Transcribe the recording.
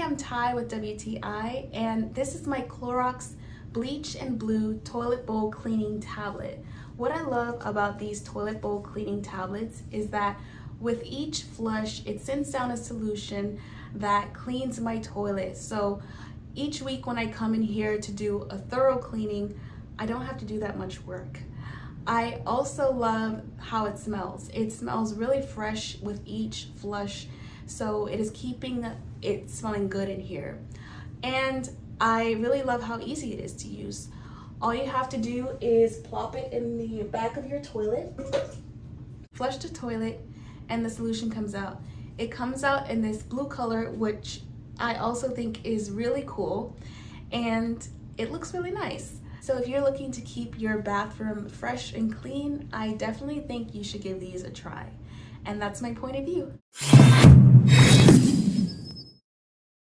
I'm Ty with WTI, and this is my Clorox Bleach and Blue Toilet Bowl Cleaning Tablet. What I love about these toilet bowl cleaning tablets is that with each flush, it sends down a solution that cleans my toilet. So each week when I come in here to do a thorough cleaning, I don't have to do that much work. I also love how it smells. It smells really fresh with each flush, so it is keeping it smelling good in here. And I really love how easy it is to use. All you have to do is plop it in the back of your toilet, flush the toilet, and the solution comes out. It comes out in this blue color, which I also think is really cool, and it looks really nice. So if you're looking to keep your bathroom fresh and clean, I definitely think you should give these a try. And that's my point of view.